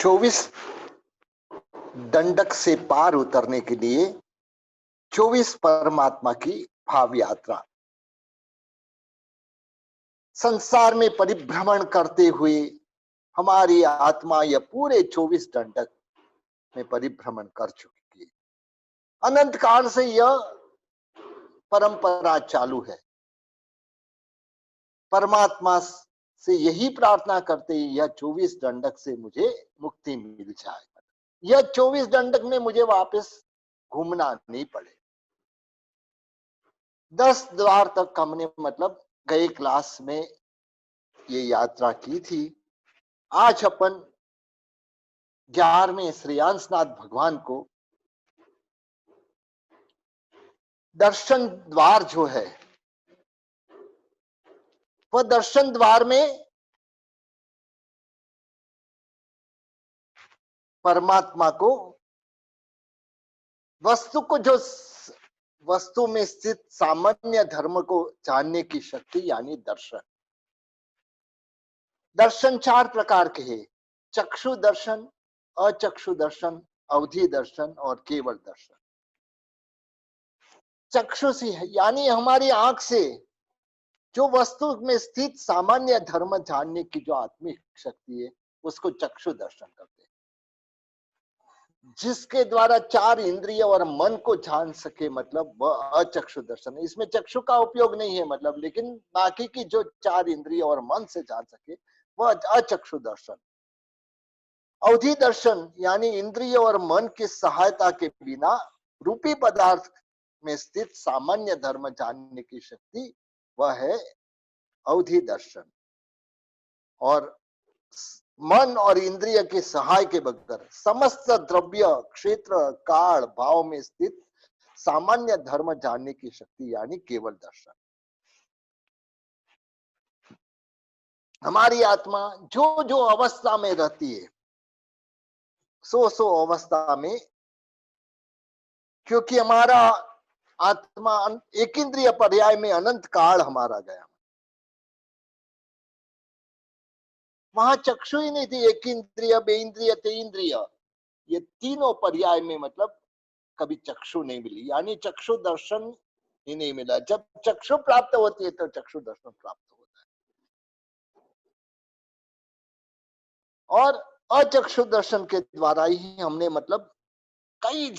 24 दंडक से पार उतरने के लिए 24 परमात्मा की भाव यात्रा। संसार में परिभ्रमण करते हुए हमारी आत्मा यह पूरे 24 दंडक में परिभ्रमण कर चुकी है। अनंत काल से यह परंपरा चालू है। परमात्मा से यही प्रार्थना करते ही यह 24 दंडक से मुझे मुक्ति मिल जाए, यह 24 दंडक में मुझे वापस घूमना नहीं पड़े। 10 द्वार तक हमने मतलब गए क्लास में ये यात्रा की थी। आज अपन 11वें श्रेयांशनाथ भगवान को दर्शन द्वार जो है, वह दर्शन द्वार में परमात्मा को जो वस्तु में स्थित सामान्य धर्म को जानने की शक्ति यानी दर्शन। दर्शन 4 प्रकार के हैं: चक्षु दर्शन, अचक्षु दर्शन, अवधि दर्शन और केवल दर्शन। चक्षु से यानी हमारी आंख से जो वस्तु में स्थित सामान्य धर्म जानने की जो आत्मिक शक्ति है, उसको चक्षु दर्शन करते हैं। जिसके द्वारा 4 इंद्रिय और मन को जान सके, मतलब वह अचक्षु दर्शन है। इसमें चक्षु का उपयोग नहीं है मतलब, लेकिन बाकी की जो 4 इंद्रिय और मन से जान सके वह अचक्षु दर्शन। अवधि दर्शन यानी इंद्रिय और मन की सहायता के बिना रूपी पदार्थ में स्थित सामान्य धर्म जानने की शक्ति, वह है अवधि दर्शन। और मन और इंद्रिय के सहाय के बगैर समस्त द्रव्य, क्षेत्र, काल, भाव में स्थित सामान्य धर्म जानने की शक्ति यानी केवल दर्शन। हमारी आत्मा जो जो अवस्था में रहती है, सो अवस्था में, क्योंकि हमारा आत्मा एक इंद्रिय पर्याय में अनंत काल हमारा गया, वहां चक्षु ही नहीं थी। एक इंद्रिय, बे इंद्रिय, ते इंद्रिय, ये तीनों पर्याय में मतलब कभी चक्षु नहीं मिली, यानी चक्षु दर्शन ही नहीं मिला। जब चक्षु प्राप्त होती है तो चक्षु दर्शन प्राप्त होता है। और अचक्षु दर्शन के द्वारा ही हमने मतलब कई,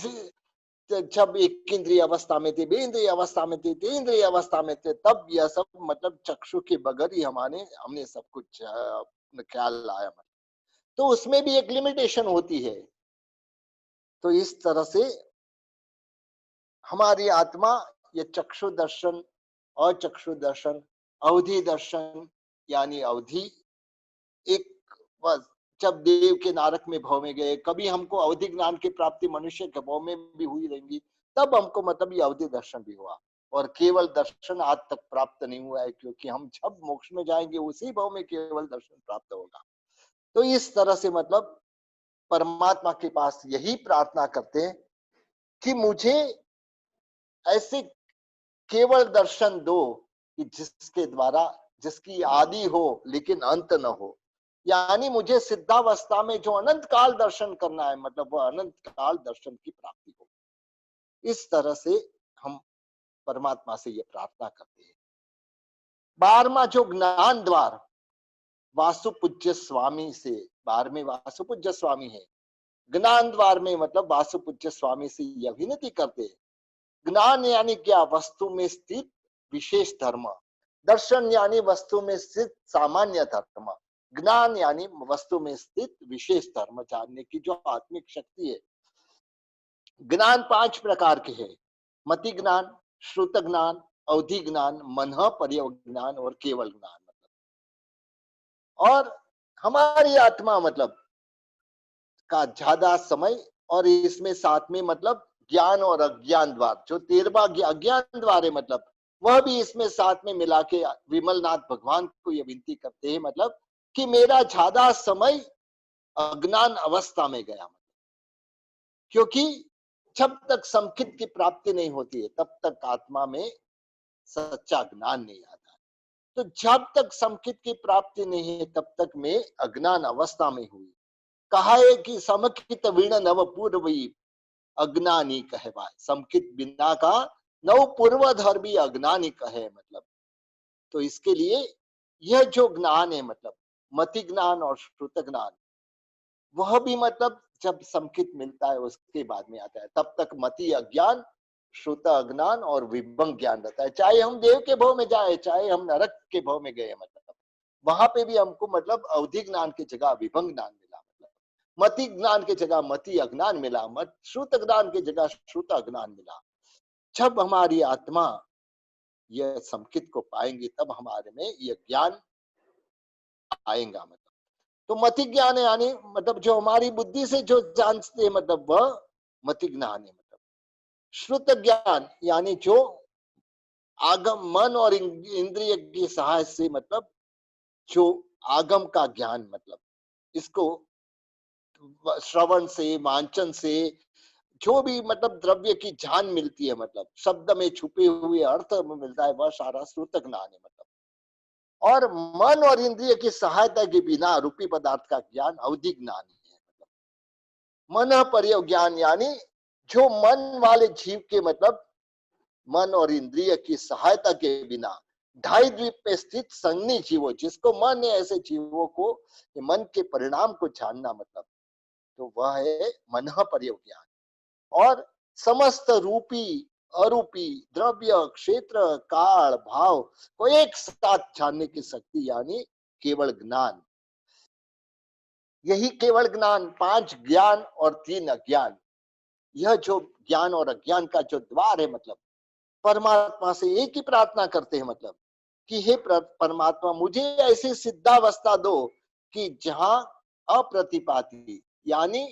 जब एक इंद्रिय अवस्था में थे, बे इंद्रिय अवस्था में थे, ते इंद्रिय अवस्था में थे, तब यह सब मतलब चक्षु के बगैर ही हमने सब कुछ ख्याल लाया। तो उसमें भी एक लिमिटेशन होती है। तो इस तरह से हमारी आत्मा ये चक्षु दर्शन, अचक्षु दर्शन, अवधि दर्शन यानी अवधि, एक जब देव के नारक में भाव में गए, कभी हमको अवधि ज्ञान की प्राप्ति मनुष्य के भाव में भी हुई रहेंगी, तब हमको मतलब ये अवधि दर्शन भी हुआ। और केवल दर्शन आज तक प्राप्त नहीं हुआ है, क्योंकि हम जब मोक्ष में जाएंगे उसी भाव में केवल दर्शन प्राप्त होगा। तो इस तरह से मतलब परमात्मा के पास यही प्रार्थना करते हैं कि मुझे ऐसे केवल दर्शन दो कि जिसके द्वारा, जिसकी आदि हो लेकिन अंत न हो, यानी मुझे सिद्धावस्था में जो अनंत काल दर्शन करना है, मतलब वह अनंत काल दर्शन की प्राप्ति हो। इस तरह से हम परमात्मा से ये प्रार्थना करते हैं। 12वां जो ज्ञान द्वार वासुपूज्य स्वामी से, 12वें वासुपूज्य स्वामी है। ज्ञान द्वार में मतलब वासुपूज्य स्वामी से यह विनती करते हैं। ज्ञान यानी क्या? वस्तु में स्थित विशेष धर्म। दर्शन यानी वस्तु में स्थित सामान्य धर्म। ज्ञान यानी वस्तु में स्थित विशेष धर्म जानने की जो आत्मिक शक्ति है। ज्ञान 5 प्रकार के हैं: मति ज्ञान, श्रुत ज्ञान, अवधि ज्ञान, मनः पर्यज्ञान और केवल ज्ञान। और हमारी आत्मा मतलब का ज्यादा समय, और इसमें साथ में मतलब ज्ञान और अज्ञान द्वार, जो 13वां अज्ञान द्वार है, मतलब वह भी इसमें साथ में मिला के विमलनाथ भगवान को यह विनती करते हैं, मतलब कि मेरा ज्यादा समय अज्ञान अवस्था में गया। क्योंकि जब तक समकित की प्राप्ति नहीं होती है तब तक आत्मा में सच्चा ज्ञान नहीं आता। तो जब तक समकित की प्राप्ति नहीं है तब तक मैं अज्ञान अवस्था में हुई। कहा है कि समकित वीण नव पूर्वी अज्ञानी कहवाय, समकित बिना का नव पूर्वधर भी अज्ञानी कहे, मतलब तो इसके लिए यह जो ज्ञान है, मतलब मति ज्ञान और श्रुत ज्ञान, वह भी मतलब जब समकित मिलता है उसके बाद में आता है, तब तक मति अज्ञान, श्रुत अज्ञान और विभंग ज्ञान रहता है। चाहे हम देव के भव में जाए, चाहे हम नरक के भव में गए, मतलब वहां पे भी हमको मतलब अवधि ज्ञान की जगह विभंग ज्ञान मिला, मतलब मति ज्ञान की जगह मति अज्ञान मिला, मत श्रुत ज्ञान की जगह श्रुत अज्ञान मिला। जब हमारी आत्मा यह समकित को पाएंगी तब हमारे में यह ज्ञान आएगा, मतलब तो मति ज्ञान है, यानी मतलब जो हमारी बुद्धि से जो जानते हैं, मतलब वह मति ज्ञान है। मतलब श्रुत ज्ञान यानी जो आगम मन और इंद्रिय की सहाय से, मतलब जो आगम का ज्ञान, मतलब इसको श्रवण से, वांचन से जो भी मतलब द्रव्य की जान मिलती है, मतलब शब्द में छुपे हुए अर्थ में मिलता है, वह सारा श्रुत ज्ञान है। मतलब और मन और इंद्रिय की सहायता के बिना रूपी पदार्थ का ज्ञान अवधि ज्ञान है। मन पर्य ज्ञान यानी जो मन वाले जीव के, मतलब मन और इंद्रिय की सहायता के बिना ढाई द्वीप में स्थित संगनी जीवों, जिसको मन है, ऐसे जीवों को मन के परिणाम को जानना, मतलब तो वह है मन पर्य ज्ञान। और समस्त रूपी अरूपी द्रव्य क्षेत्र काल भाव को एक साथ जानने की शक्ति यानी केवल ज्ञान। यही केवल ज्ञान, 5 ज्ञान और 3 अज्ञान, यह जो ज्ञान और अज्ञान का जो द्वार है, मतलब परमात्मा से एक ही प्रार्थना करते हैं, मतलब कि हे परमात्मा मुझे ऐसी सिद्धावस्था दो कि जहां अप्रतिपाती यानी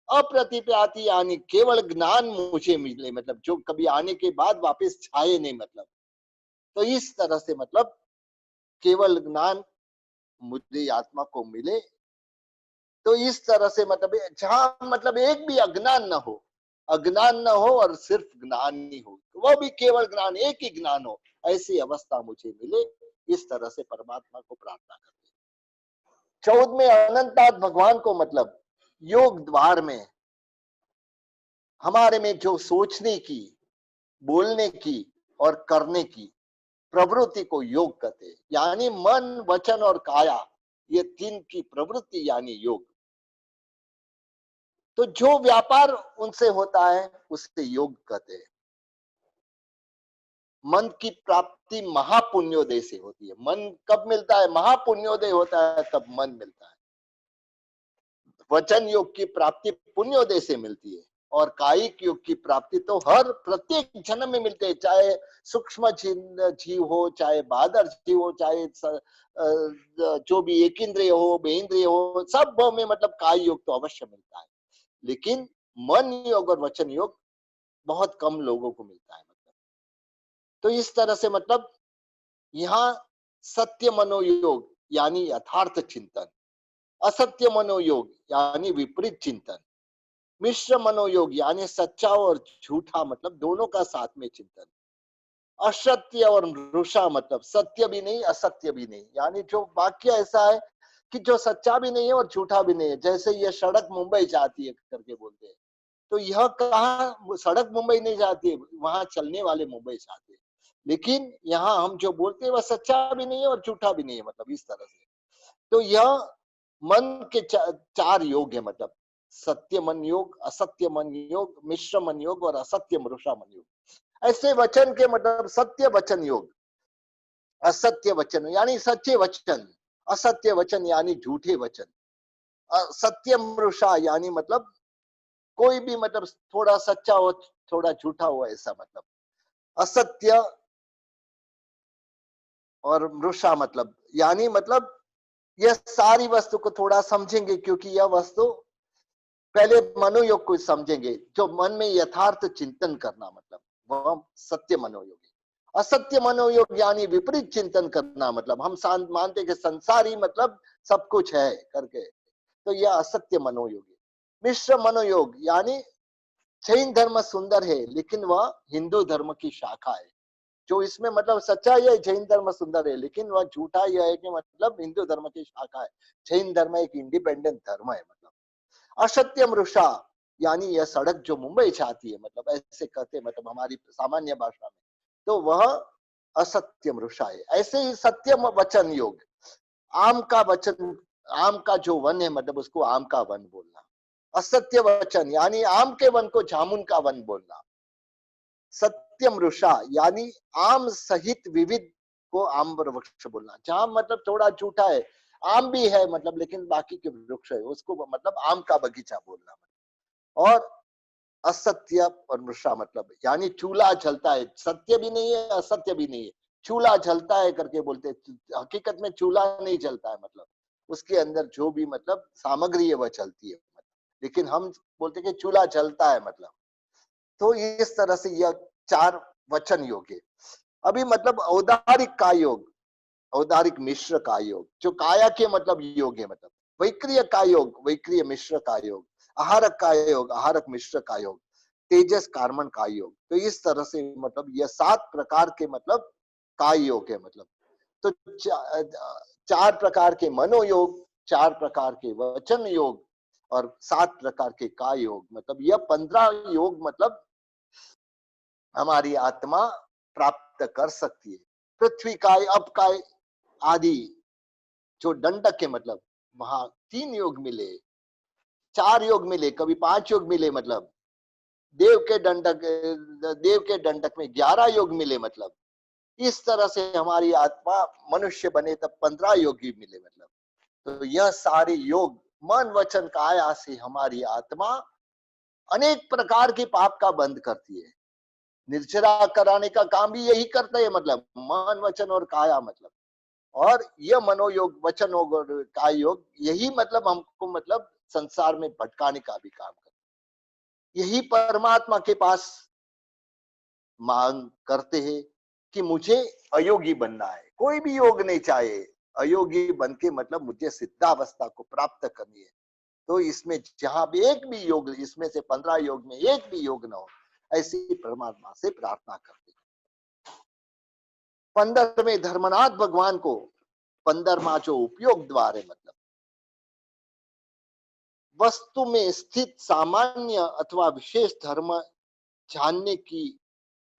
अप्रतिपाती यानी केवल ज्ञान मुझे मिले, मतलब जो कभी आने के बाद वापस छाए नहीं, मतलब तो इस तरह से मतलब केवल ज्ञान मुझे आत्मा को मिले। तो इस तरह से मतलब जहां मतलब एक भी अज्ञान न हो, अज्ञान न हो और सिर्फ ज्ञान ही हो, वह भी केवल ज्ञान, एक ही ज्ञान हो, ऐसी अवस्था मुझे मिले। इस तरह से परमात्मा को प्रार्थना करते हैं। 14वें अनंतात भगवान को मतलब योग द्वार में हमारे में जो सोचने की, बोलने की और करने की प्रवृत्ति को योग कहते हैं, यानी मन वचन और काया, ये 3 की प्रवृत्ति यानी योग। तो जो व्यापार उनसे होता है उससे योग कहते हैं। मन की प्राप्ति महापुण्योदय से होती है। मन कब मिलता है? महापुण्योदय होता है तब मन मिलता है। वचन योग की प्राप्ति पुण्योदय से मिलती है और कायिक योग की प्राप्ति तो हर प्रत्येक जन्म में मिलते हैं, चाहे सूक्ष्म जीव हो, चाहे बादर जीव हो, चाहे जो भी एक इंद्रिय हो, बेइंद्रिय हो, सब में मतलब काय योग तो अवश्य मिलता है। लेकिन मन योग और वचन योग बहुत कम लोगों को मिलता है। मतलब तो इस तरह से मतलब यहाँ सत्य मनोयोग यानी यथार्थ चिंतन, असत्य मनोयोग यानी विपरीत चिंतन, मिश्र मनोयोग यानी सच्चा और झूठा मतलब दोनों का साथ में चिंतन, असत्य और मृषा मतलब सत्य भी नहीं असत्य भी नहीं, यानी जो वाक्य ऐसा है कि जो सच्चा भी नहीं है और झूठा भी नहीं है। जैसे ये सड़क मुंबई जाती है करके बोलते हैं, तो यह कहा सड़क मुंबई नहीं जाती है, वहां चलने वाले मुंबई जाते हैं। लेकिन यहाँ हम जो बोलते हैं वह सच्चा भी नहीं है और झूठा भी नहीं है, मतलब इस तरह से। तो यह मन के 4 योग है, मतलब सत्य मन योग, असत्य मन योग, मिश्र मन योग और असत्य मृषा मन योग। ऐसे वचन के मतलब सत्य वचन योग, असत्य वचन यानी सच्चे वचन, असत्य वचन यानी झूठे वचन, सत्य मृषा यानी मतलब कोई भी मतलब थोड़ा सच्चा हो थोड़ा झूठा हो, ऐसा मतलब असत्य और मृषा मतलब यानी मतलब यह सारी वस्तु को थोड़ा समझेंगे, क्योंकि यह वस्तु पहले मनोयोग को समझेंगे, जो मन में यथार्थ चिंतन करना, मतलब वह सत्य मनोयोग है। असत्य मनोयोग यानी विपरीत चिंतन करना, मतलब हम मानते कि संसार ही मतलब सब कुछ है करके, तो यह असत्य मनोयोग है। मिश्र मनोयोग यानी जैन धर्म सुंदर है लेकिन वह हिंदू धर्म की शाखा है, जो इसमें मतलब सच्चा यह जैन धर्म सुंदर है लेकिन वह झूठा यह है कि मतलब हिंदू धर्म की शाखा है। जैन धर्म एक इंडिपेंडेंट धर्म है, मतलब असत्यम रुषा यानी यह सड़क जो मुंबई से आती है, मतलब ऐसे कहते मतलब हमारी सामान्य भाषा में, तो वह असत्यम रुषा है। ऐसे ही सत्यम वचन योग, आम का वचन, आम का जो वन है मतलब उसको आम का वन बोलना। असत्य वचन यानी आम के वन को जामुन का वन बोलना। सत्यम रुषा यानी आम सहित विविध को आम्र वृक्ष बोलना। जहां मतलब थोड़ा झूठा है, आम भी है मतलब लेकिन बाकी के वृक्ष है, उसको मतलब आम का बगीचा बोलना। और असत्य और मृषा मतलब यानी चूल्हा जलता है, सत्य भी नहीं है असत्य भी नहीं है, चूल्हा जलता है करके बोलते हैं, हकीकत में चूल्हा नहीं जलता है, मतलब उसके अंदर जो भी मतलब सामग्री है वह चलती है, मतलब लेकिन हम बोलते हैं कि चूल्हा जलता है मतलब। तो इस तरह से यह चार वचन योग है। अभी मतलब औदारिक का योग, औदारिक मिश्र का योग, जो काया के मतलब योग है, मतलब वैक्रिय का योग, वैक्रिय मिश्र का योग, आहारक का योग, आहारक मिश्र का योग, तेजस कार्बन का योग। तो इस तरह से मतलब यह 7 प्रकार के मतलब काय योग है। मतलब तो चार प्रकार के मनोयोग, 4 प्रकार के वचन योग और 7 प्रकार के काय योग, मतलब यह 15 योग मतलब हमारी आत्मा प्राप्त कर सकती है। पृथ्वी काय, अप काय आदि जो दंडक के मतलब वहां 3 योग मिले, 4 योग मिले, कभी 5 योग मिले, मतलब देव के दंडक, देव के दंडक में 11 योग मिले। मतलब इस तरह से हमारी आत्मा मनुष्य बने तब 15 योग ही मिले। मतलब तो यह सारे योग मन वचन काया से हमारी आत्मा अनेक प्रकार के पाप का बंद करती है। निर्जरा कराने का काम भी यही करते हैं, मतलब मन वचन और काया, मतलब और यह मनोयोग, वचन योग और काय योग यही मतलब हमको मतलब संसार में भटकाने का भी काम करते, यही परमात्मा के पास मांग करते हैं कि मुझे अयोगी बनना है। कोई भी योग नहीं चाहे, अयोगी बन के मतलब मुझे सिद्धावस्था को प्राप्त करनी है। तो इसमें जहां भी एक भी योग, इसमें से 15 योग में एक भी योग न हो, ऐसी परमात्मा से प्रार्थना करते हैं। 15वें धर्मनाथ भगवान को 15वां जो उपयोग द्वार है, मतलब वस्तु में स्थित सामान्य अथवा विशेष धर्म जानने की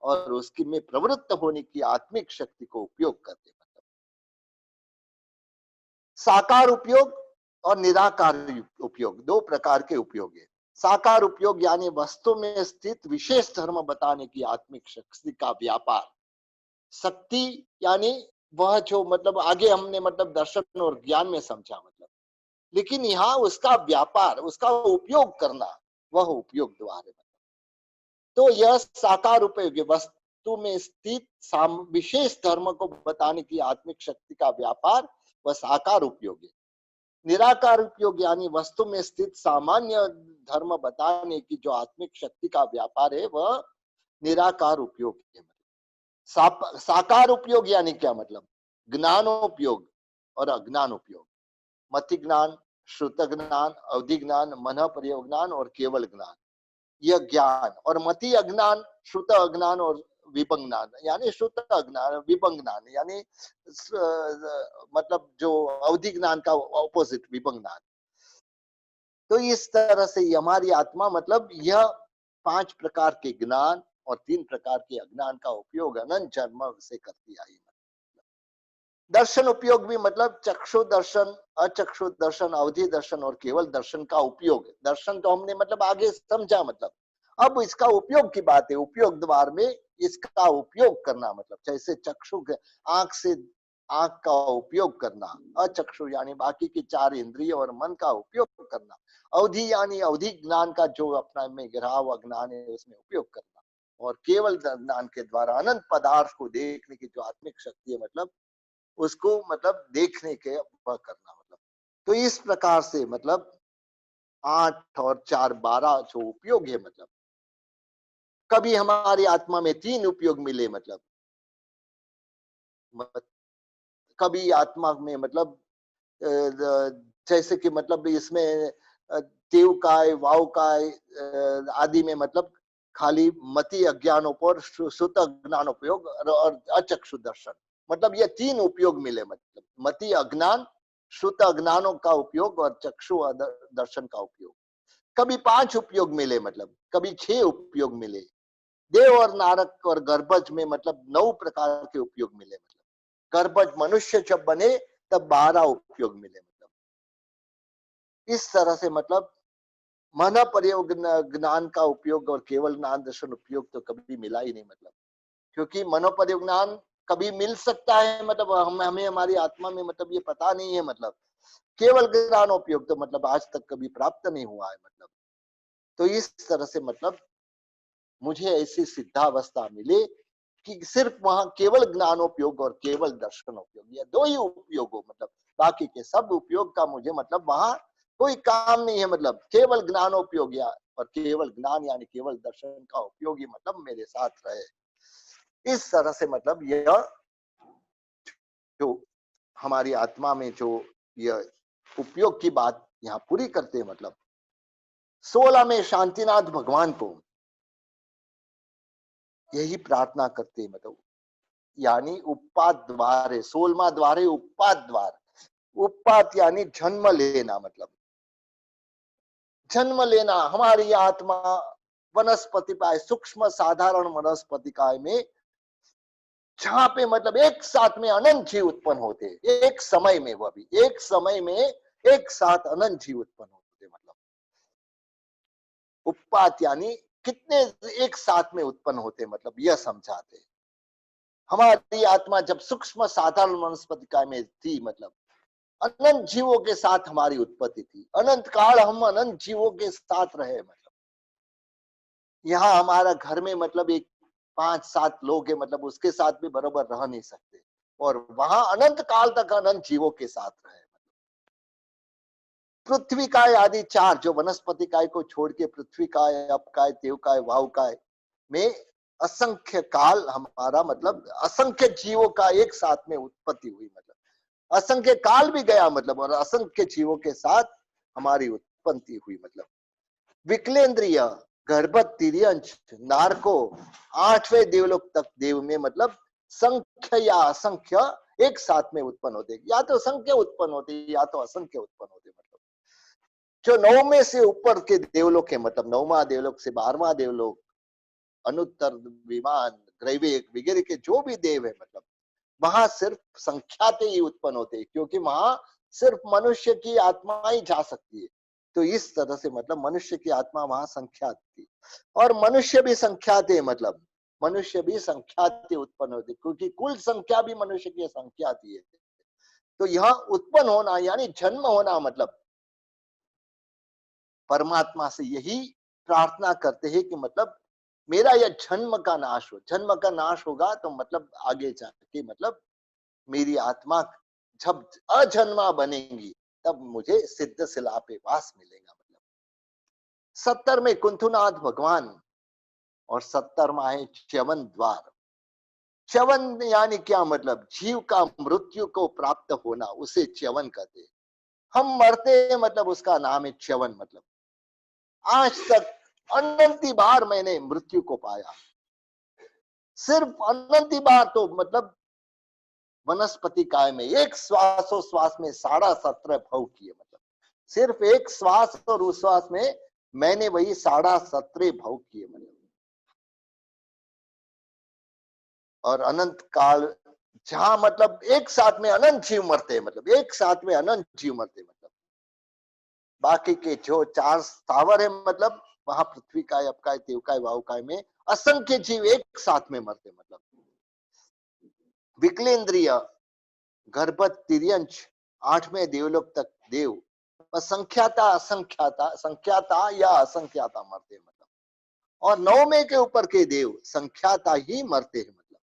और उसकी में प्रवृत्त होने की आत्मिक शक्ति को उपयोग करते, मतलब साकार उपयोग और निराकार उपयोग, 2 प्रकार के उपयोग है। साकार उपयोग यानी वस्तु में स्थित विशेष धर्म बताने की आत्मिक शक्ति का व्यापार। शक्ति यानी वह जो मतलब आगे हमने मतलब दर्शन और ज्ञान में समझा, मतलब लेकिन यहाँ उसका व्यापार, उसका उपयोग करना, वह उपयोग द्वार है। तो यह साकार उपयोग वस्तु में स्थित विशेष धर्म को बताने की आत्मिक शक्ति का व्यापार वह साकार उपयोग है। निराकार उपयोग यानी वस्तु में स्थित सामान्य धर्म बताने की जो आत्मिक शक्ति का व्यापार है वह निराकार उपयोग है। साकार उपयोग यानी क्या, मतलब ज्ञानोपयोग और अज्ञान उपयोग। मति ज्ञान, श्रुत ज्ञान, अवधि ज्ञान, मन प्रयोग ज्ञान और केवल ज्ञान, यह ज्ञान। और मति अज्ञान, श्रुत अज्ञान और विपंग ज्ञान, यानी श्रुत अज्ञान, विपंग ज्ञान यानी मतलब जो अवधि ज्ञान का ऑपोजिट विपंग ज्ञान। तो इस तरह से हमारी आत्मा मतलब यह 5 प्रकार के ज्ञान और 3 प्रकार के अज्ञान का उपयोग अनंत जन्म से करती आई। दर्शन उपयोग भी मतलब चक्षु दर्शन, अचक्षु दर्शन, अवधि दर्शन और केवल दर्शन का उपयोग। दर्शन तो हमने मतलब आगे समझा, मतलब अब इसका उपयोग की बात है। उपयोग द्वार में इसका उपयोग करना, मतलब जैसे चक्षु के आंख से आंख का उपयोग करना, अचक्षु यानी बाकी की 4 इंद्रिय और मन का उपयोग करना, अवधि यानी अवधि ज्ञान का जो अपना में गिरा हुआ ज्ञान है उसमें उपयोग करना, और केवल ज्ञान के द्वारा अनंत पदार्थ को देखने की जो आत्मिक शक्ति है, मतलब उसको मतलब देखने के वह करना। मतलब तो इस प्रकार से मतलब 8 और 4 12 जो उपयोग है, मतलब कभी हमारी आत्मा में 3 उपयोग मिले, मतलब कभी आत्मा में मतलब जैसे कि मतलब इसमें देव काय, वाव काय आदि में मतलब खाली मति अज्ञानों पर सुत अज्ञान उपयोग और अचक्षु दर्शन, मतलब ये 3 उपयोग मिले। मतलब मति अज्ञान, श्रुत अज्ञानों का उपयोग और चक्षु दर्शन का उपयोग। कभी 5 उपयोग मिले, मतलब कभी 6 उपयोग मिले। देव और नारक और गर्भज में मतलब 9 प्रकार के उपयोग मिले। मतलब गर्भज मनुष्य जब बने तब 12 उपयोग मिले। मतलब इस तरह से मतलब मन प्रयोग ज्ञान का उपयोग और केवल ज्ञान दर्शन उपयोग तो कभी मिला ही नहीं। मतलब क्योंकि मनोपयोग ज्ञान कभी मिल सकता है, मतलब हमें हमारी आत्मा में मतलब ये पता नहीं है। मतलब केवल ज्ञान उपयोग तो मतलब आज तक कभी प्राप्त नहीं हुआ है। मतलब तो इस तरह से मतलब मुझे ऐसी सिद्धावस्था मिली कि सिर्फ वहां केवल ज्ञानोपयोग और केवल दर्शनोपयोग, या 2 ही उपयोग हो। मतलब बाकी के सब उपयोग का मुझे मतलब वहां कोई काम नहीं है। मतलब केवल ज्ञानोपयोग या और केवल ज्ञान यानी केवल दर्शन का उपयोग ही मतलब मेरे साथ रहे। इस तरह से मतलब यह जो हमारी आत्मा में जो यह उपयोग की बात यहाँ पूरी करते हैं। मतलब 16 में शांतिनाथ भगवान को यही प्रार्थना करते हैं। मतलब यानी उपपात द्वार है, 16वां द्वार है उपपात द्वार। उपपात यानी जन्म लेना। मतलब जन्म लेना, हमारी आत्मा वनस्पति काय, सूक्ष्म साधारण वनस्पति काय में, जहां पे मतलब एक साथ में अनंत जीव उत्पन्न होते, एक समय में, वह भी एक समय में एक साथ अनंत जीव उत्पन्न होते। मतलब उपपात यानी कितने एक साथ में उत्पन्न होते, मतलब यह समझाते। हमारी आत्मा जब सूक्ष्म साधारण वनस्पति काय में थी, मतलब अनंत जीवों के साथ हमारी उत्पत्ति थी। अनंत काल हम अनंत जीवों के साथ रहे। मतलब यहाँ हमारा घर में मतलब एक 5-7 लोग है, मतलब उसके साथ भी बराबर रह नहीं सकते, और वहां अनंत काल तक अनंत जीवों के साथ रहे। पृथ्वी काय आदि 4 जो वनस्पति काय को छोड़ के पृथ्वी काय, अप काय, देव काय, वायु काय में असंख्य काल हमारा मतलब असंख्य जीवों का एक साथ में उत्पत्ति हुई। मतलब असंख्य काल भी गया, मतलब और असंख्य जीवों के साथ हमारी उत्पत्ति हुई। मतलब विकलेंद्रिय गर्भत तिर्यंश नारको 8वें देवलोक तक देव में मतलब संख्य या असंख्य एक साथ में उत्पन्न होते, या तो संख्य उत्पन्न होते या तो असंख्य उत्पन्न होते। मतलब जो 9 में से ऊपर के देवलोक है, मतलब 9वां देवलोक से 12वां देवलोक, अनुत्तर विमान, ग्रैविक वगैरह के जो भी देव है, मतलब वहां सिर्फ संख्याते ही उत्पन्न होते हैं, क्योंकि वहां सिर्फ मनुष्य की आत्मा ही जा सकती है। तो इस तरह से मतलब मनुष्य की आत्मा वहां संख्यात थी, और मनुष्य भी संख्यात है। मतलब मनुष्य भी संख्यात उत्पन्न होते, क्योंकि कुल संख्या भी मनुष्य की संख्यात ही है। तो यहाँ उत्पन्न होना यानी जन्म होना, मतलब परमात्मा से यही प्रार्थना करते हैं कि मतलब मेरा यह जन्म का नाश हो। जन्म का नाश होगा तो मतलब आगे जाके मतलब मेरी आत्मा जब अजन्मा बनेगी तब मुझे सिद्ध शिला पे वास मिलेगा। मतलब 70 में कुंथुनाथ भगवान, और 70वां है च्यवन द्वार। च्यवन यानी क्या, मतलब जीव का मृत्यु को प्राप्त होना, उसे च्यवन कहते हैं। हम मरते हैं, मतलब उसका नाम है च्यवन। मतलब आज तक अनंती बार मैंने मृत्यु को पाया, सिर्फ अनंती बार। तो मतलब वनस्पति काय में एक श्वासोश्वास में 17.5 भव किए। मतलब सिर्फ एक श्वास और उस श्वास में मैंने वही 17.5 भव किए। मतलब और अनंत काल जहां मतलब एक साथ में अनंत जीव मरते हैं, मतलब एक साथ में अनंत जीव मरते हैं। मतलब बाकी के जो 4 स्थावर है, मतलब वहां पृथ्वी काय, अपकाय, देवकाय, वायुकाय में असंख्य जीव एक साथ में मरते। मतलब विकलेंद्रिय गर्भत तिर्यंश 8वें देवलोक तक देव, असंख्याता असंख्याता, संख्याता या असंख्याता मरते। मतलब और 9वें के ऊपर के देव संख्याता ही मरते हैं। मतलब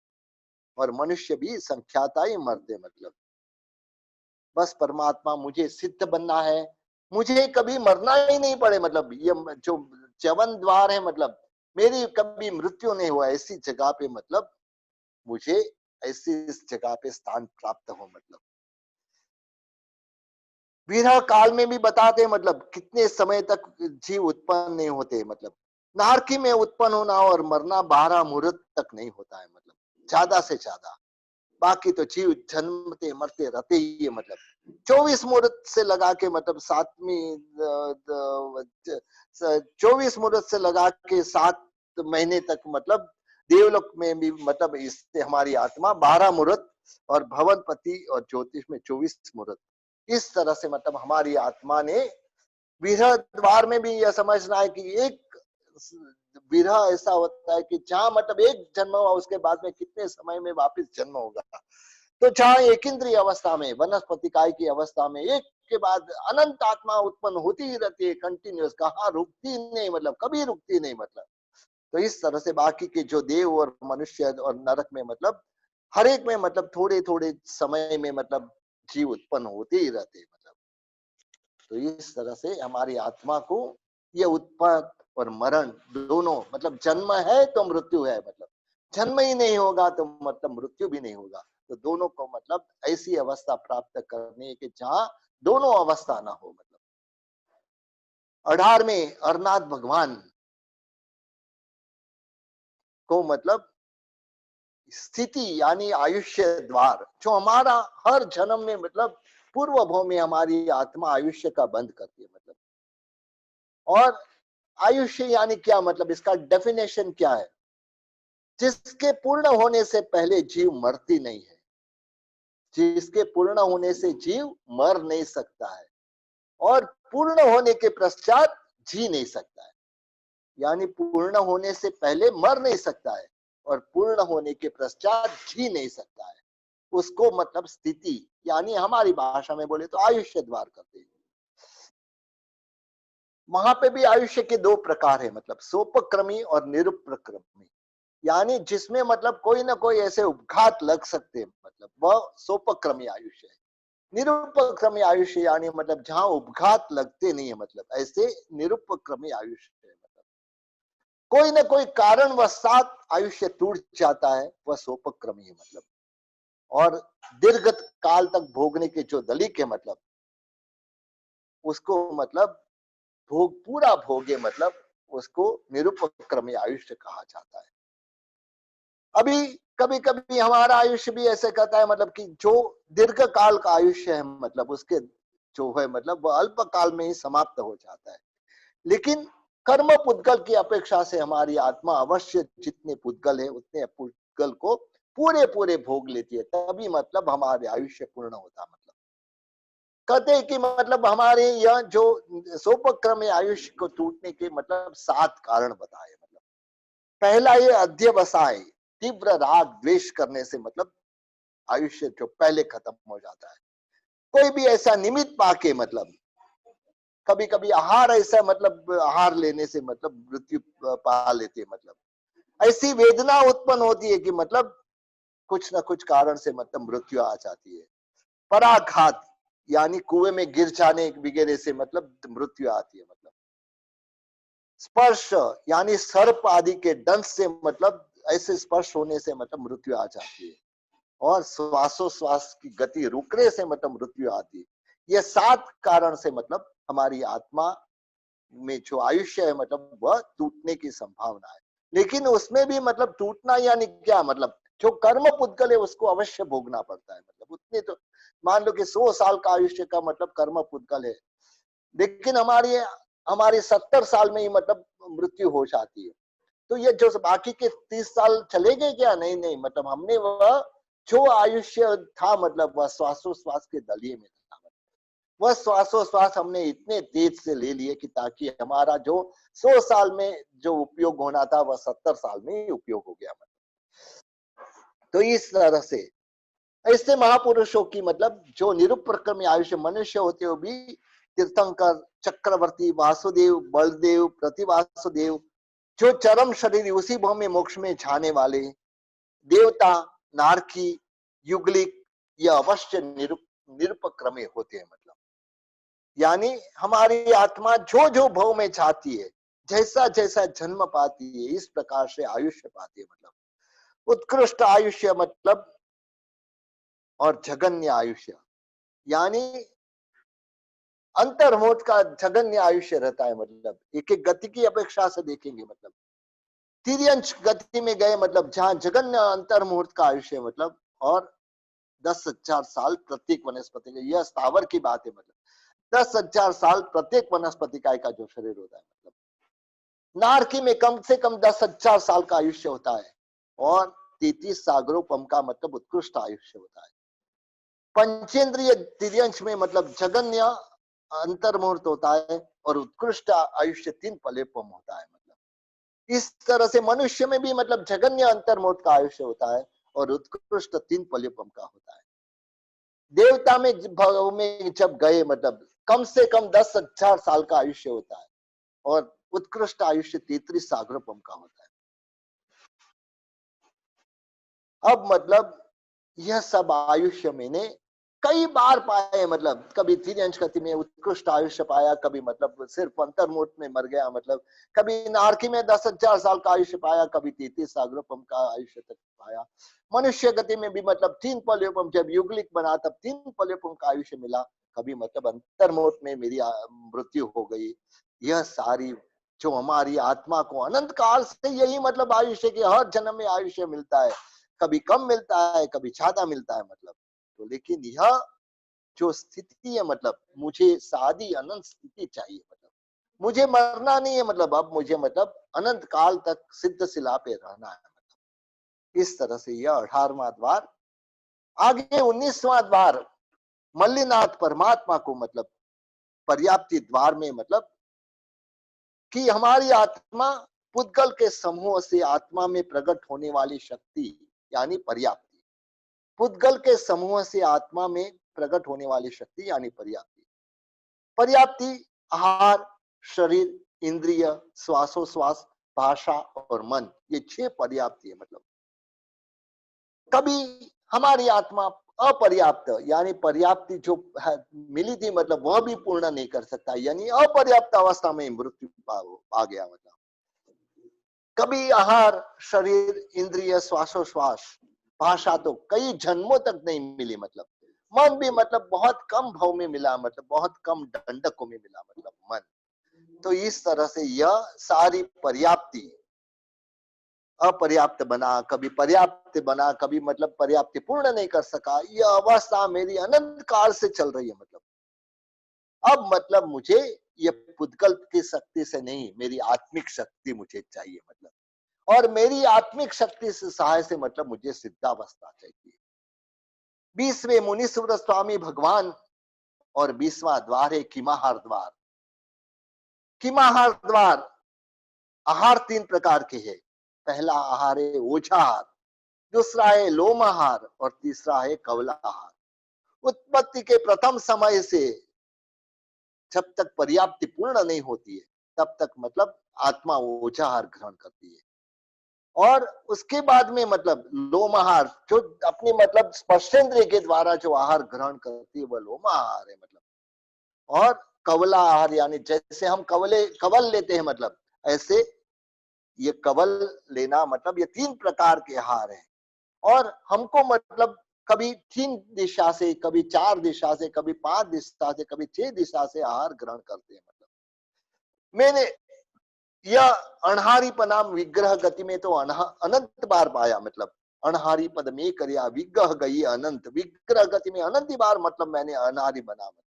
और मनुष्य भी संख्याता ही मरते। मतलब बस परमात्मा मुझे सिद्ध बनना है, मुझे कभी मरना ही नहीं पड़े। मतलब ये जो च्यवन द्वार है, मतलब मेरी कभी मृत्यु नहीं हुआ ऐसी जगह पे, मतलब मुझे ऐसी इस जगह पे स्थान प्राप्त हो। मतलब विरह काल में भी बताते हैं, मतलब कितने समय तक जीव उत्पन्न नहीं होते। मतलब नारकी में उत्पन्न होना और मरना 12 मुहूर्त तक नहीं होता है, मतलब ज्यादा से ज्यादा। बाकी तो जीव जन्मते मरते रहते ही है। मतलब 24 मुहूर्त से लगा के मतलब 24 मुहूर्त से लगा के 7 महीने तक मतलब देवलोक में भी मतलब इससे हमारी आत्मा 12 मुहूर्त और भवनपति और ज्योतिष में 24 मुहूर्त, इस तरह से मतलब हमारी आत्मा ने विरह द्वार में भी यह समझना है कि एक विरह ऐसा होता है कि जहां मतलब एक जन्म हुआ उसके बाद में कितने समय में वापस जन्म होगा। तो जहां एक इंद्रिय अवस्था में वनस्पति काय की अवस्था में एक के बाद अनंत आत्मा उत्पन्न होती ही रहती है, कंटिन्यूस, कहाँ रुकती नहीं, मतलब कभी रुकती नहीं। मतलब तो इस तरह से बाकी के जो देव और मनुष्य और नरक में मतलब हर एक में मतलब थोड़े थोड़े समय में मतलब जीव उत्पन्न होते ही रहते हैं। मतलब तो इस तरह से हमारी आत्मा को ये उत्पन्न और मरण दोनों, मतलब जन्म है तो मृत्यु है, मतलब जन्म ही नहीं होगा तो मतलब मृत्यु भी नहीं होगा। तो दोनों को मतलब ऐसी अवस्था प्राप्त करनी है कि जहां दोनों अवस्था ना हो। मतलब 18वें अरनाथ भगवान को मतलब स्थिति यानी आयुष्य द्वार, जो हमारा हर जन्म में मतलब पूर्व भव में हमारी आत्मा आयुष्य का बंद करती है। मतलब और आयुष्य यानी क्या, मतलब इसका डेफिनेशन क्या है? जिसके पूर्ण होने से पहले जीव मरती नहीं है, जिसके पूर्ण होने से जीव मर नहीं सकता है, और पूर्ण होने के पश्चात जी नहीं सकता है। यानी पूर्ण होने से पहले मर नहीं सकता है और पूर्ण होने के पश्चात जी नहीं सकता है। उसको मतलब स्थिति यानी हमारी भाषा में बोले तो आयुष्य द्वार करते हैं। वहां पे भी आयुष्य के दो प्रकार है, मतलब सोपक्रमी और निरुपक्रमी। यानी जिसमें मतलब कोई ना कोई ऐसे उपघात लग सकते हैं, मतलब वह सोपक्रमी आयुष्य है। निरुपक्रमी आयुष्य यानी मतलब जहां उपघात लगते नहीं है, मतलब ऐसे निरुपक्रमी आयुष्य है। मतलब कोई ना कोई कारणवशात आयुष्य टूट जाता है, वह सोपक्रमी है। मतलब और दीर्घ काल तक भोगने के जो दलिक है, मतलब उसको मतलब भोग पूरा भोगे, मतलब उसको निरुपक्रमी आयुष्य कहा जाता है। अभी कभी कभी हमारा आयुष्य भी ऐसे कहता है, मतलब कि जो दीर्घ काल का आयुष्य है, मतलब उसके जो है मतलब वह अल्प काल में ही समाप्त हो जाता है। लेकिन कर्म पुद्गल की अपेक्षा से हमारी आत्मा अवश्य जितने पुद्गल है उतने पुद्गल को पूरे पूरे भोग लेती है, तभी मतलब हमारे आयुष्य पूर्ण होता है। मतलब कहते हैं कि मतलब हमारे यह जो सोपक्रम आयुष्य को टूटने के मतलब 7 कारण बताए। मतलब पहला ये अध्यवसाय, तीव्र राग द्वेष करने से मतलब आयुष्य जो पहले खत्म हो जाता है। कोई भी ऐसा निमित्त पाके, मतलब कभी कभी आहार ऐसा, मतलब आहार लेने से मतलब मृत्यु पा लेते हैं। मतलब ऐसी वेदना उत्पन्न होती है कि मतलब कुछ ना कुछ कारण से मतलब मृत्यु आ जाती है। पराघात यानी कुएं में गिर जाने वगैरह से मतलब मृत्यु आती है। मतलब स्पर्श यानी सर्प आदि के दंश से मतलब ऐसे स्पर्श होने से मतलब मृत्यु आ जाती है। और श्वासोश्वास की गति रुकने से मतलब मृत्यु आती है। ये 7 कारण से मतलब हमारी आत्मा में जो आयुष्य है मतलब वह टूटने की संभावना है। लेकिन उसमें भी मतलब टूटना यानी क्या, मतलब जो कर्म पुद्गल है उसको अवश्य भोगना पड़ता है। मतलब उतने तो मान लो कि 100 साल का आयुष्य का मतलब कर्म पुद्गल है, लेकिन हमारी हमारी 70 साल में ही मतलब मृत्यु हो जाती है। तो ये जो बाकी के 30 साल चले गए क्या? नहीं नहीं, मतलब हमने वह जो आयुष्य था मतलब वह श्वासोश्वास के दलिये में था। वह श्वासोश्वास हमने इतने तेज से ले लिए कि ताकि हमारा जो 100 साल में जो उपयोग होना था वह 70 साल में ही उपयोग हो गया। तो इस तरह से ऐसे महापुरुषों की मतलब जो निरुपक्रमी आयुष्य मनुष्य होते हुए भी तीर्थंकर, चक्रवर्ती, वासुदेव, बलदेव, प्रतिवासुदेव, जो चरम शरीर उसी भाव में मोक्ष में जाने वाले देवता, नारकी, युगलिक, ये अवश्य निरुपक्रमी होते हैं। मतलब यानी हमारी आत्मा जो जो भव में चाहती है, जैसा जैसा जन्म पाती है, इस प्रकार से आयुष्य पाती है। मतलब उत्कृष्ट आयुष्य मतलब और जगन्य आयुष्य यानी अंतर्मोद का जगन्य आयुष्य रहता है। मतलब एक एक गति की अपेक्षा से देखेंगे, मतलब तिर्यंश गति में गए, मतलब जहां जगन्य अंतर्मुहूर्त का आयुष्य मतलब, और 10,000 साल प्रत्येक वनस्पति का, यह स्थावर की बात है, मतलब 10,000 साल प्रत्येक वनस्पति का जो शरीर होता है, मतलब नारकी में कम से कम 10,000 साल का आयुष्य होता है, और 33 सागरोपम का मतलब उत्कृष्ट आयुष्य होता है। पंचेंद्रिय तिर्यंश में मतलब जगन्य अंतर्मुहूर्त होता है, और उत्कृष्ट आयुष्य 3 पलेपम होता है। मतलब इस तरह से मनुष्य में भी मतलब जगन्य अंतर्मुहूर्त का आयुष्य होता है, और उत्कृष्ट 3 पलेपम का होता है। देवता में भाव में जब गए, मतलब कम से कम 10,000 साल का आयुष्य होता है, और उत्कृष्ट आयुष्य 33 सागरोपम का होता है। अब मतलब यह सब आयुष्य मैंने कई बार पाए, मतलब कभी तिर्यंश गति में उत्कृष्ट आयुष्य पाया, कभी मतलब सिर्फ अंतर्मुहूर्त में मर गया, मतलब कभी नारकी में 10,000 साल का आयुष्य पाया, कभी 33 सागरोपम का आयुष्य तक पाया। मनुष्य गति में भी मतलब 3 पलयुपम, जब युगलिक बना तब 3 पलयुपम का आयुष्य मिला। कभी मतलब अंतर्मुहूर्त में मेरी मृत्यु हो गई। यह सारी जो हमारी आत्मा को अनंत काल से यही मतलब आयुष्य के हर जन्म में आयुष्य मिलता है, कभी कम मिलता है, कभी ज्यादा मिलता है, मतलब तो लेकिन यह जो स्थिति है, मतलब मुझे सादी अनंत स्थिति चाहिए, मतलब मुझे मरना नहीं है, मतलब अब मुझे मतलब अनंत काल तक सिद्ध शिला पे रहना है। मतलब इस तरह से यह 18वां द्वार। आगे 19वां द्वार मल्लीनाथ परमात्मा को मतलब पर्याप्ति द्वार में, मतलब कि हमारी आत्मा पुद्गल के समूह से आत्मा में प्रकट होने वाली शक्ति यानी पर्याप्ति, पुद्गल के समूह से आत्मा में प्रकट होने वाली शक्ति यानी पर्याप्ति। पर्याप्ति आहार, शरीर, इंद्रिय, श्वासोश्वास, भाषा और मन, ये 6 पर्याप्ति है। मतलब कभी हमारी आत्मा अपर्याप्त यानी पर्याप्ति जो मिली थी, मतलब वह भी पूर्ण नहीं कर सकता, यानी अपर्याप्त अवस्था में मृत्यु आ गया। मतलब कभी आहार, शरीर, इंद्रिय, श्वासोश्वास, भाषा तो कई जन्मों तक नहीं मिली। मतलब मन भी मतलब बहुत कम भाव में मिला, मतलब बहुत कम दंडकों में मिला, मतलब मन। तो इस तरह से यह सारी पर्याप्ति अपर्याप्त बना, कभी पर्याप्त बना, कभी मतलब पर्याप्ति पूर्ण नहीं कर सका। यह अवस्था मेरी अनंत काल से चल रही है। मतलब अब मतलब मुझे ये पुद्गल की शक्ति से नहीं, मेरी आत्मिक शक्ति मुझे चाहिए। मतलब और मेरी आत्मिक शक्ति से सहाय से मतलब मुझे सिद्धावस्था चाहिए। 20वें मुनीश्वर स्वामी भगवान और 20वां द्वार है किमाहार द्वार। किमाहार द्वार आहार 3 प्रकार के है। पहला आहार है ओझाहार, दूसरा है लोमाहार और तीसरा है कवलाहार। उत्पत्ति के प्रथम समय से जब तक पर्याप्ति पूर्ण नहीं होती है, तब तक मतलब आत्मा ओझाहार ग्रहण करती है, और उसके बाद में मतलब लोमाहार जो अपनी मतलब स्पर्शेंद्रिय के द्वारा जो आहार ग्रहण करती है, वह लोमाहार है। मतलब और कवला आहार यानी जैसे हम कवल लेते हैं, मतलब ऐसे ये कवल लेना, मतलब ये 3 प्रकार के आहार हैं। और हमको मतलब कभी 3 दिशा से, कभी 4 दिशा से, कभी 5 दिशा से, कभी 6 दिशा से आहार ग्रहण करते हैं। मतलब मैंने यह अनहारी पनाम विग्रह गति में तो अनंत बार पाया। मतलब अनहारी पद में करिया विग्रह गई अनंत, विग्रह गति में अनंत बार मतलब मैंने अनहारी बना। मतलब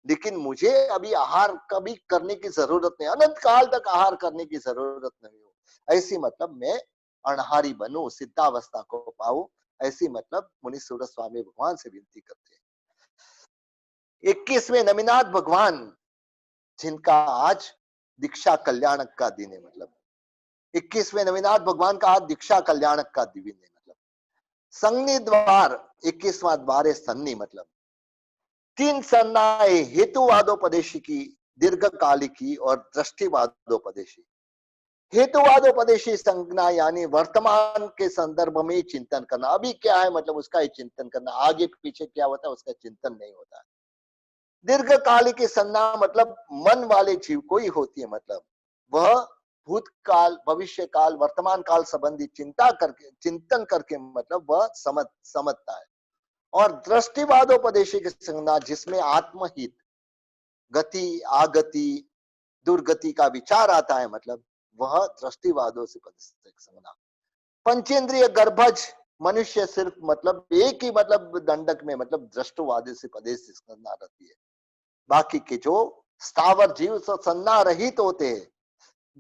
लेकिन मुझे अभी आहार कभी करने की जरूरत नहीं, अनंत काल तक आहार करने की जरूरत नहीं हो, ऐसी मतलब मैं अनहारी बनूं, सिद्धावस्था को पाऊं, ऐसी मतलब मुनीश्वर स्वामी भगवान से विनती करते हैं। 21वें नमिनाथ भगवान, जिनका आज दीक्षा कल्याणक का दिन है। मतलब 21वें नवीनाथ भगवान का आज दीक्षा कल्याणक का दिन है। मतलब संगनी द्वार 21वां द्वार है सन्नी। मतलब 3 संज्ञाएं हेतुवादोपदेशी की, दीर्घकालिकी और दृष्टिवादोपदेशी। हेतुवादोपदेशी संज्ञा यानी वर्तमान के संदर्भ में चिंतन करना, अभी क्या है मतलब उसका ही चिंतन करना, आगे पीछे क्या होता है उसका चिंतन नहीं होता। दीर्घकालिक संज्ञा मतलब मन वाले जीव को ही होती है। मतलब वह भूतकाल, भविष्य काल, वर्तमान काल संबंधी चिंतन करके मतलब वह समझता है। और दृष्टिवादोपदेशी की संज्ञा जिसमें आत्महित, गति, आगति, दुर्गति का विचार आता है, मतलब वह दृष्टिवादों से संज्ञा। पंचेंद्रिय गर्भज मनुष्य सिर्फ मतलब एक ही मतलब दंडक में मतलब दृष्टवादी से पदेश करना रहती है। बाकी के जो स्थावर जीव संज्ञा रहित होते हैं,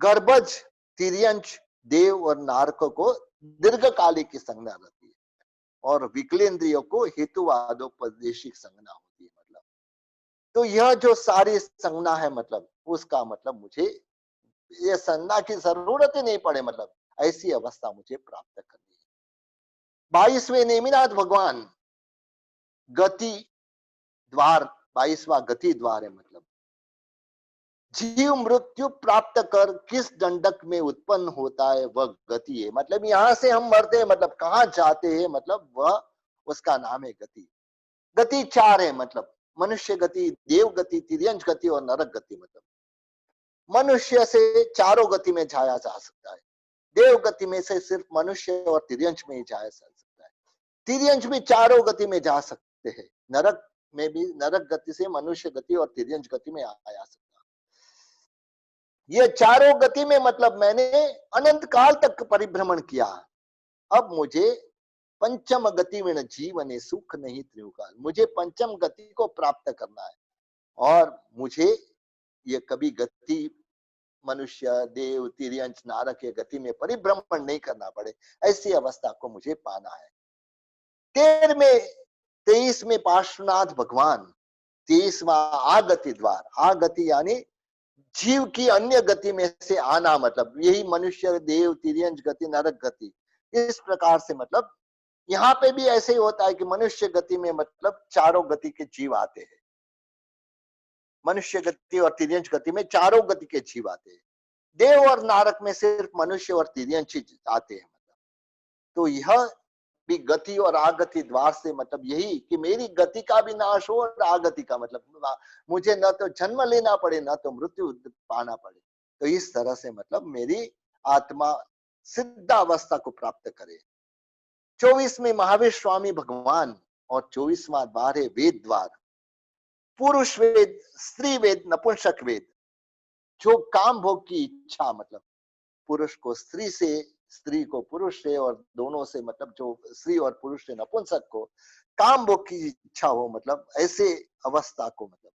गर्भज, तिर्यंश, देव और नारकों को दीर्घकालिक की संज्ञा रहती है और विकलेंद्रियों को हेतुवादोपदेशिक संज्ञा होती है। मतलब तो यह जो सारी संज्ञा है मतलब उसका मतलब मुझे ये संज्ञा की जरूरत ही नहीं पड़े, मतलब ऐसी अवस्था मुझे प्राप्त करनी है। 22वें नेमिनाथ भगवान गति द्वार, 22वां गति द्वार है। मतलब जीव मृत्यु प्राप्त कर किस दंडक में उत्पन्न होता है वह गति है। मतलब यहां से हम मरते हैं, मतलब कहाँ जाते हैं, मतलब वह उसका नाम है गति। गति चार है, मतलब मनुष्य गति, देव गति, तिर्यंश गति और नरक गति। मतलब मनुष्य से चारों गति में जाया जा सकता है। देव गति में से सिर्फ मनुष्य और तिर्यंश में ही जाया जा सकता है। तिर्यंश भी चारों गति में जा सकते हैं। नरक में भी, नरक गति से मनुष्य गति और तिर्यंश गति में आया सकता है। ये चारों गति में मतलब मैंने अनंत काल तक परिभ्रमण किया। अब मुझे पंचम गति में जीवन सुख नहीं त्रिकाल, मुझे पंचम गति को प्राप्त करना है और मुझे ये कभी गति मनुष्य, देव, तिर्यंश, नारक ये गति में परिभ्रमण नहीं करना पड़े, ऐसी अवस्था को मुझे पाना है। 23वें पार्श्वनाथ भगवान 23वां आगति द्वार, आगति यानी जीव की अन्य गति में से आना, मतलब यही मनुष्य, देव, तिर्यंश गति, नरक गति, इस प्रकार से मतलब यहाँ पे भी ऐसे ही होता है कि मनुष्य गति में मतलब चारों गति के जीव आते हैं। मनुष्य गति और तिर्यंश गति में चारों गति के जीव आते हैं। देव और नारक में सिर्फ मनुष्य और तिर्यंश ही आते हैं। मतलब तो यह भी गति और आगति द्वार से मतलब यही कि मेरी गति का भी नाश हो और आगति का, मतलब मुझे न तो जन्म लेना पड़े न तो मृत्यु पाना पड़े। तो इस तरह से मतलब मेरी आत्मा सिद्धावस्था को प्राप्त करे। 24वें महावीर स्वामी भगवान और 24वां द्वार है वेद द्वार। पुरुष वेद, स्त्री वेद, नपुंसक वेद। जो काम भोग की इच्छा, मतलब पुरुष को स्त्री से, स्त्री को पुरुष से और दोनों से, मतलब जो स्त्री और पुरुष से नपुंसक को काम भोग की इच्छा हो, मतलब ऐसे अवस्था को मतलब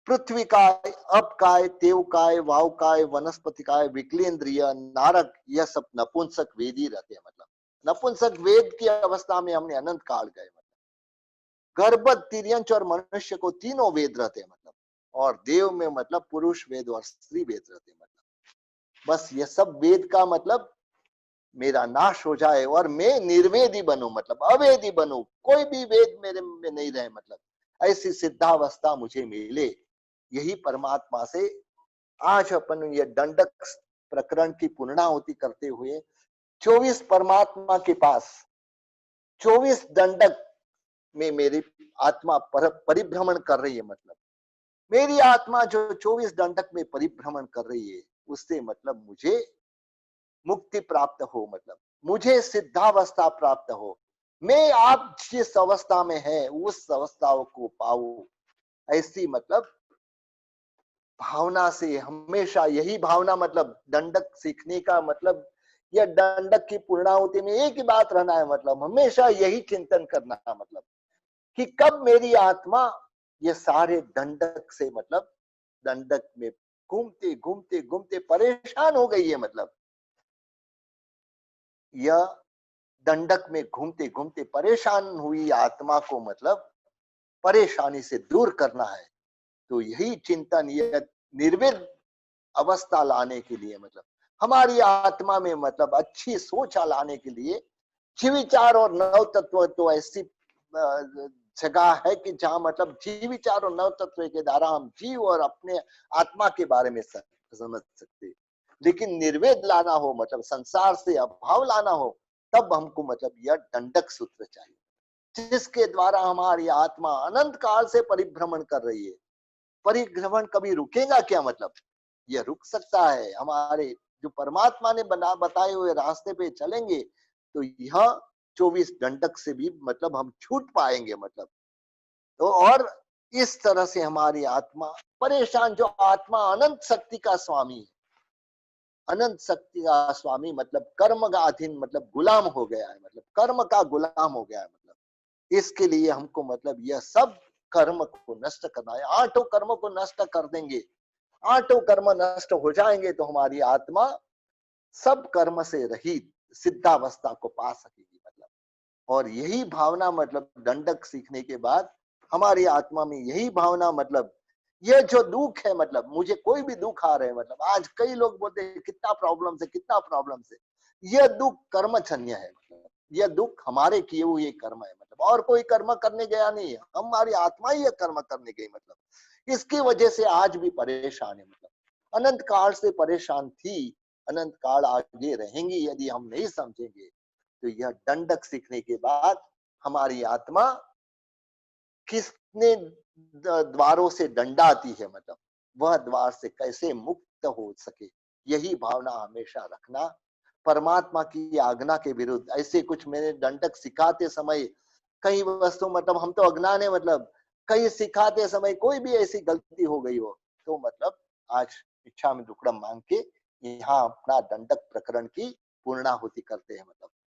पृथ्वी काय, अप काय, तेव काय, वाव काय, वनस्पति काय, विकलेंद्रिय, नारक, यह सब नपुंसक वेद ही रहते हैं। मतलब नपुंसक वेद की अवस्था में हमने अनंत काल गए। गर्भवत, तिर्यंश और मनुष्य को तीनों वेद रहते हैं। मतलब और देव में मतलब पुरुष वेद और स्त्री वेद रहते हैं। मतलब बस ये सब वेद का मतलब मेरा नाश हो जाए और मैं निर्वेदी बनूं, मतलब अवेदी बनूं, कोई भी वेद मेरे में नहीं रहे। मतलब ऐसी सिद्धावस्था मुझे मिले, यही परमात्मा से आज अपन ये दंडक प्रकरण की पूर्णाहुति करते हुए 24 परमात्मा के पास 24 दंडक में मेरी आत्मा परिभ्रमण कर रही है। मतलब मेरी आत्मा जो 24 दंडक में परिभ्रमण कर रही है, उससे मतलब मुझे मुक्ति प्राप्त हो, मतलब मुझे सिद्धावस्था प्राप्त हो, मैं आप जिस अवस्था में है उस अवस्थाओं को पाऊं, ऐसी मतलब भावना से हमेशा यही भावना, मतलब दंडक सीखने का मतलब यह दंडक की पूर्णाहुति में एक ही बात रहना है। मतलब हमेशा यही चिंतन करना, मतलब कि कब मेरी आत्मा ये सारे दंडक से, मतलब दंडक में घूमते घूमते घूमते परेशान हो गई है। मतलब यह दंडक में घूमते घूमते परेशान हुई आत्मा को मतलब परेशानी से दूर करना है। तो यही चिंतन, यह निर्विद अवस्था लाने के लिए, मतलब हमारी आत्मा में मतलब अच्छी सोच लाने के लिए जीव विचार और नव तत्व तो ऐसी जगह है कि जहां मतलब जीव विचार और नव तत्व के द्वारा हम जीव और अपने आत्मा के बारे में समझ सकते। लेकिन निर्वेद लाना हो, मतलब संसार से अभाव लाना हो, तब हमको मतलब यह दंडक सूत्र चाहिए, जिसके द्वारा हमारी आत्मा अनंत काल से परिभ्रमण कर रही है। परिभ्रमण कभी रुकेगा क्या? मतलब यह रुक सकता है, हमारे जो परमात्मा ने बना बताए हुए रास्ते पे चलेंगे तो यह 24 दंडक से भी मतलब हम छूट पाएंगे। मतलब तो और इस तरह से हमारी आत्मा परेशान, जो आत्मा अनंत शक्ति का स्वामी है, अनंत शक्ति का स्वामी मतलब कर्म का अधीन, मतलब गुलाम हो गया है, मतलब कर्म का गुलाम हो गया है। मतलब इसके लिए हमको मतलब यह सब कर्म को नष्ट करना है। आठों कर्म को नष्ट कर देंगे, आठों कर्म नष्ट हो जाएंगे तो हमारी आत्मा सब कर्म से रहित सिद्धावस्था को पा सकेगी। मतलब और यही भावना मतलब दंडक सीखने के बाद हमारी आत्मा में यही भावना, मतलब ये जो दुख है, मतलब मुझे कोई भी दुख आ रहे हैं, मतलब आज कई लोग बोलते हैं कितना प्रॉब्लम से, कितना प्रॉब्लम से, यह दुख कर्मजन्य है। मतलब यह दुख हमारे किए हुए कर्म है, मतलब और कोई कर्म करने गया नहीं है, हमारी आत्मा ही यह कर्म करने गई। मतलब इसकी वजह से आज भी परेशान है। मतलब अनंत काल से परेशान थी, अनंत काल आगे रहेंगी यदि हम नहीं समझेंगे। तो यह दंडक सीखने के बाद हमारी आत्मा किसने द्वारों से दंडाती है, मतलब वह द्वार से कैसे मुक्त हो सके, यही भावना हमेशा रखना। परमात्मा की आज्ञा के विरुद्ध ऐसे कुछ मैंने दंडक सिखाते समय कई वस्तु, मतलब हम तो अज्ञान है, मतलब कहीं सिखाते समय कोई भी ऐसी गलती हो गई हो तो मतलब आज इच्छा में दुक्कड़म मांग के यहाँ अपना दंडक प्रकरण की पूर्णाहुति करते हैं। मतलब